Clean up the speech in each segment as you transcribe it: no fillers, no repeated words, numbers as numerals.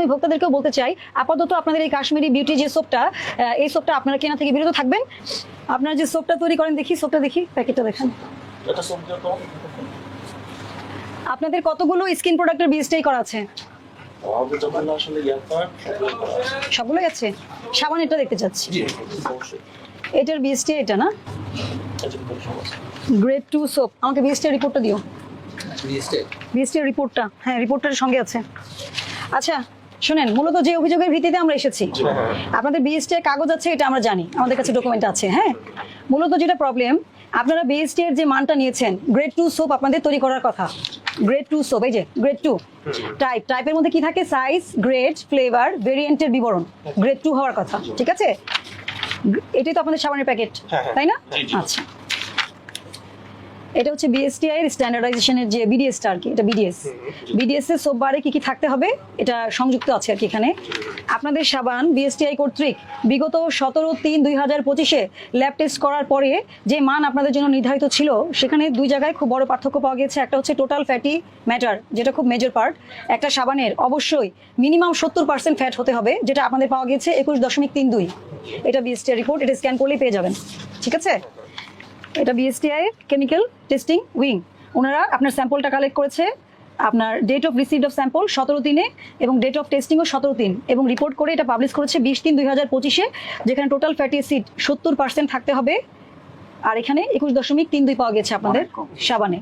মাধ্যমে ভোক্তাদেরকেও বলতে চাই, আপাতত আপনাদের এই কাশ্মীরি বিউটি যে সোপটা, এই সোপটা আপনারা কেনা থেকে বিরত থাকবেন। আপনারা যে সোপটা তৈরি করেন, সোপটা দেখি, প্যাকেটটা দেখেন। আপনাদের কতগুলো স্কিন প্রোডাক্টের বিএসটি করা আছে? সবগুলোই আছে। সাবান এটা দেখতে চাচ্ছি, এটার বিএসটি এটা না, গ্রেড 2 সোপ। আমাকে বিএসটি রিপোর্টটা দিও। বিএসটি রিপোর্টটা, হ্যাঁ রিপোর্টটার সঙ্গে আছে। আচ্ছা শুনেন, মূলত যে অভিযোগের ভিত্তিতে আমরা এসেছি, আপনাদের বিএসটি এর কাগজ আছে, এটা আমরা জানি, আমাদের কাছে ডকুমেন্ট আছে। হ্যাঁ, মূলত যেটা প্রবলেম, আপনারা বিএসটি এর যে মানটা নিয়েছেন, গ্রেড 2 সোপ আপনাদের তৈরি করার কথা। গ্রেড 2 সোপ, এই যে গ্রেড 2 টাইপের মধ্যে কি থাকে? সাইজ, গ্রেড, ফ্লেভার, ভেরিয়েন্টের বিবরণ, গ্রেড 2 হওয়ার কথা। ঠিক আছে, এটাই তো আপনাদের সাবানের প্যাকেট, তাই না? আচ্ছা, এটা হচ্ছে বিএসটিআই এর স্ট্যান্ডার্ডাইজেশনের যে বিডিএসটা আর কি, এটা বিডিএস এর সোপ বারে কি থাকতে হবে এটা সংযুক্ত আছে আর কি এখানে। আপনাদের সাবান বিএসটিআই কর্তৃক বিগত 17/3/2025-এ ল্যাব টেস্ট করার পরে যে মান আপনাদের জন্য নির্ধারিত ছিল, সেখানে দুই জায়গায় খুব বড় পার্থক্য পাওয়া গেছে। একটা হচ্ছে টোটাল ফ্যাটি ম্যাটার, যেটা খুব মেজর পার্ট। একটা সাবানের অবশ্যই মিনিমাম 70% ফ্যাট হতে হবে, যেটা আপনাদের পাওয়া গেছে 21.32। এটা বিএসটিআই রিপোর্ট, এটা স্ক্যান করলেই পেয়ে যাবেন। ঠিক আছে, এটা বিএসটিআই কেমিক্যাল টেস্টিং উইং, ওনারা আপনার স্যাম্পলটা কালেক্ট করেছে। আপনার date of received of sample 17/3-এ এবং ডেট অফ টেস্টিংও 17/3, এবং রিপোর্ট করে এটা পাবলিশ করেছে 20/3/2025-এ, যেখানে টোটাল ফ্যাটি অ্যাসিড 70% থাকতে হবে। আর এখানে 21.32 পাওয়া গেছে আপনাদের সাবানে।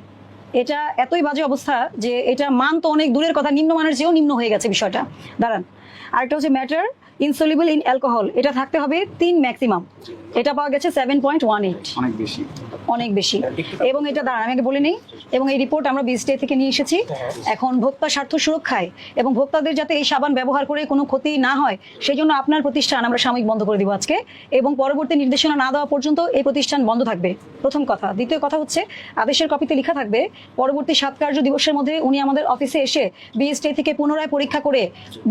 এটা এতই বাজে অবস্থা যে এটা মান তো অনেক দূরের কথা, নিম্নমানের চেয়েও নিম্ন হয়ে গেছে বিষয়টা। দাঁড়ান, আরেকটা হচ্ছে ম্যাটার ইনসলিবল ইন অ্যালকোহল, এটা থাকতে হবে 3 ম্যাক্সিমাম, এটা পাওয়া গেছে 7.18, অনেক বেশি। এবং এটা দাঁড়ান আমি আগে বলে নেই, এবং এই রিপোর্ট আমরা বিএসটিআই থেকে নিয়ে এসেছি। এখন ভোক্তা স্বার্থ সুরক্ষায় এবং ভোক্তাদের যাতে এই সাবান ব্যবহার করে কোনো ক্ষতি না হয়, সেই জন্য আপনার প্রতিষ্ঠান আমরা সাময়িক বন্ধ করে দিব আজকে, এবং পরবর্তী নির্দেশনা না দেওয়া পর্যন্ত এই প্রতিষ্ঠান বন্ধ থাকবে, প্রথম কথা। দ্বিতীয় কথা হচ্ছে, আদেশের কপিতে লেখা থাকবে পরবর্তী 7 কার্য দিবসের মধ্যে উনি আমাদের অফিসে এসে বিএসটিআই থেকে পুনরায় পরীক্ষা করে,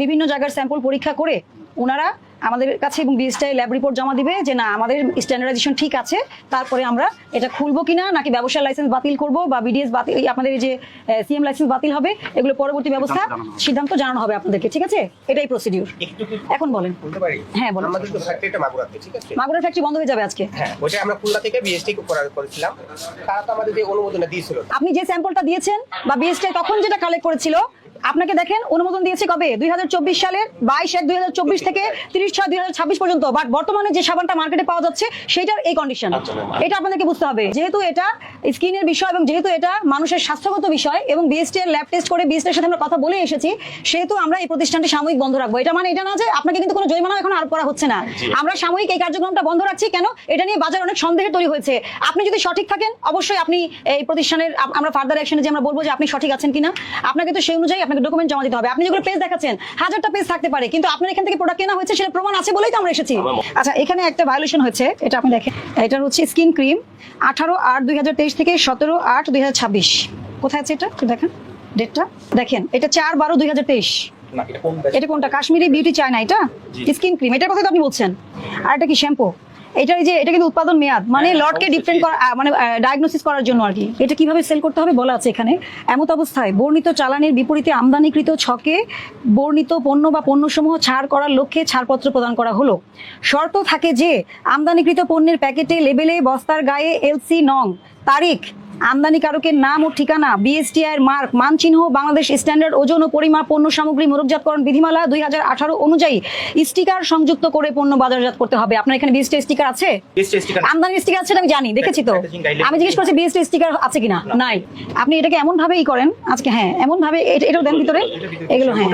বিভিন্ন জায়গার স্যাম্পল পরীক্ষা করে ওনারা আমাদের কাছে এবং বিএসটিআই ল্যাব রিপোর্ট জমা দিবে যে না আমাদের স্ট্যান্ডার্ডাইজেশন ঠিক আছে। তারপরে আমরা এটা খুলবো কিনা, নাকি ব্যবসার লাইসেন্স বাতিল করব, বা বিডিএস বাতিল, আপনাদের এই যে সিএম লাইসেন্স বাতিল হবে, এগুলো পরবর্তী ব্যবস্থা সিদ্ধান্ত জানানো হবে আপনাদেরকে। ঠিক আছে, এটাই প্রসিডিউর। এখন বলেন। হ্যাঁ বলেন। আমাদের তো ফ্যাক্টরিটা মাগুরাতে, ঠিক আছে? মাগুরা ফ্যাক্টরি বন্ধ হয়ে যাবে আজকে। হ্যাঁ, ওইটা আমরা খুলনা থেকে বিএসটি করেছিলাম, তারা তো আমাদের যে অনুমোদন দিয়েছিল। আপনি যে স্যাম্পলটা দিয়েছেন বা বিএসটিআই তখন যেটা কালেক্ট করেছিল, আপনাকে দেখেন অনুমোদন দিয়েছে কবে? 2024 সালের 22/1/2024 থেকে 30/6/2026 পর্যন্ত। বাট বর্তমানে যে সাবানটা মার্কেটে পাওয়া যাচ্ছে সেটার এই কন্ডিশন, এটা আপনাদেরকে বুঝতে হবে। যেহেতু এটা স্কিনের বিষয় এবং যেহেতু এটা মানুষের স্বাস্থ্যগত বিষয়, এবং বিএসটিআই ল্যাব টেস্ট করে বিএসটিআই সাথে আমরা কথা বলে এসেছি, সেহেতু আমরা এই প্রতিষ্ঠানটি সাময়িক বন্ধ রাখবো। এটা মানে এটা না যে আপনাকে কিন্তু কোনো জরিমানা এখন আরোপ করা হচ্ছে না, আমরা সাময়িক এই কার্যক্রমটা বন্ধ রাখছি। কেন? এটা নিয়ে বাজারে অনেক সন্দেহ তৈরি হয়েছে। আপনি যদি সঠিক থাকেন, অবশ্যই আপনি এই প্রতিষ্ঠানের আমরা ফার্দার অ্যাকশনে যে আমরা বলবো যে আপনি সঠিক আছেন কিনা, আপনাকে তো সেই অনুযায়ী আপনাকে ডকুমেন্ট জমা দিতে হবে। আপনি যেগুলো পেজ দেখাচ্ছেন, 1000টা পেজ থাকতে পারে, কিন্তু আপনার এখান থেকে প্রোডাক্ট কেনা হয়েছে সেটা প্রমাণ আছে বলেই তো আমরা এসেছি। আচ্ছা, এখানে একটা ভায়োলেশন হয়েছে, এটা আপনি দেখেন। এটা হচ্ছে স্কিন ক্রিম 18/8/2023 থেকে 17/8/2026। কোথায় আছে এটা দেখেন, ডেটটা দেখেন, এটা 4/12/2023। এটা কোনটা? কাশ্মীরি বিউটি চায়না, এটা স্কিন ক্রিম, এটার কথা তো আপনি বলছেন। আর এটা কি শ্যাম্পু? এটা কিন্তু উৎপাদন মেয়াদ, মানে লটকে ডিফারেন্ট করা, মানে ডায়াগনোসিস করার জন্য আর কি। এটা কিভাবে সেল করতে হবে বলা আছে এখানে। এমত অবস্থায় বর্ণিত চালানের বিপরীতে আমদানিকৃত ছকে বর্ণিত পণ্য বা পণ্যসমূহ ছাড় করার লক্ষ্যে ছাড়পত্র প্রদান করা হলো। শর্ত থাকে যে আমদানিকৃত পণ্যের প্যাকেটে, লেবেলে, বস্তার গায়ে এলসি নং, তারিখ, আমদানিকারকের নাম ও ঠিকানা, বিএসটিআই এর মার্ক, মানচিহ্ন, বাংলাদেশ স্ট্যান্ডার্ড ওজন ও পরিমাপ, পণ্য সামগ্রী মোড়কজাতকরণ বিধিমালা 2018 অনুযায়ী স্টিকার সংযুক্ত করে পণ্য বাজারজাত করতে হবে। আপনার এখানে বিএসটিআই স্টিকার আছে? আমদানির স্টিকার আছে, আমি জানি, দেখেছি তো। আমি জিজ্ঞেস করছি বিএসটিআই স্টিকার আছে কিনা, নাই। আপনি এটাকে এমন ভাবেই করেন আজকে, হ্যাঁ এমন ভাবে এটাও দেন ভিতরে, এগুলো হ্যাঁ।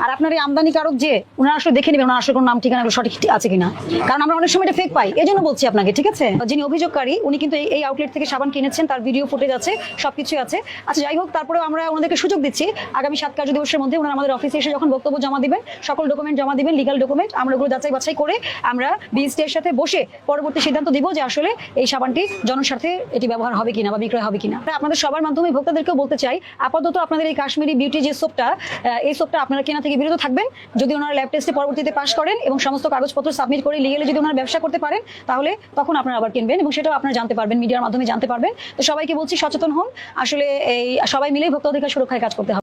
আর আপনার এই আমদানিকারক যে ওনারা আসলে দেখে নেবেন ওনার আসলে কোনো নাম ঠিকানা সঠিক আছে কিনা, কারণ আমরা অনেক সময় এটা ফেক পাই, এই জন্য বলছি আপনাকে। ঠিক আছে, যিনি অভিযোগকারী উনি কিন্তু এই আউটলেট থেকে সাবান কিনেছেন, তার ভিডিও ফুটেজ আছে, সবকিছু আছে। আচ্ছা যাই হোক, তারপরেও আমরা ওনাদেরকে সুযোগ দিচ্ছি আগামী 7 কার্য দিবসের মধ্যে ওনারা আমাদের অফিসে এসে যখন বক্তব্য জমা দিবেন, সকল ডকুমেন্ট জমা দিবেন, লিগাল ডকুমেন্ট, আমরা ওগুলো যাচাই বাছাই করে আমরা বিএসটিআই এর সাথে বসে পরবর্তী সিদ্ধান্ত দিব যে আসলে এই সাবানটি জনস্বার্থে এটি ব্যবহার হবে কিনা বা বিক্রয় হবে কিনা। আপনাদের সবার মাধ্যমে ভোক্তাদেরকেও বলতে চাই, আপাতত আপনাদের এই কাশ্মীরি বিউটি যে সোপটা, এই সোপটা আপনারা কেনা থেকে বিরত থাকবেন। যদি ওনারা ল্যাব টেস্টে পরবর্তীতে পাস করেন এবং সমস্ত কাগজপত্র সাবমিট করে লিগেলে যদি ওনারা ব্যবসা করতে পারেন, তাহলে তখন আপনারা আবার কিনবেন এবং সেটাও আপনারা জানতে পারবেন, মিডিয়ার মাধ্যমে জানতে পারবেন। তো সবাইকে বলছি সচেতন হন, আসলে এই সবাই মিলেই ভোক্তা অধিকার সুরক্ষায় কাজ করতে হবে।